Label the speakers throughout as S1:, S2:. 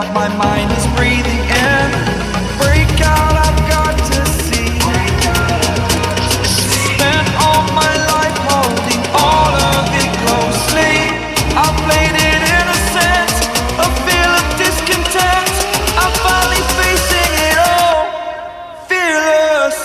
S1: that my mind is breathing in. Break out, I've got to see. Spent all my life holding all of it closely. I played it innocent, a feel of discontent. I'm finally facing it all, fearless.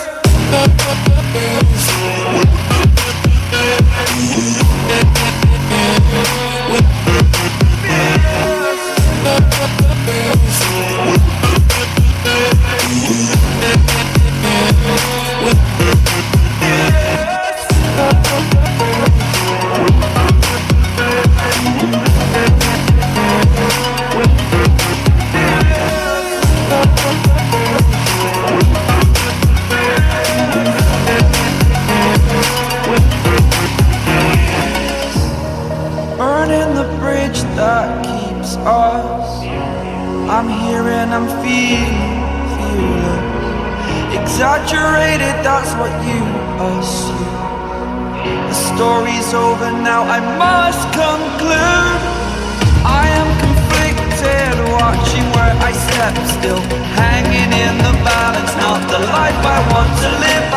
S1: Burning the bridge that keeps us. I'm here and I'm feeling exaggerated, that's what you assume. The story's over now, I must conclude. I am conflicted, watching where I step still, hanging in the balance, not the life I want to live.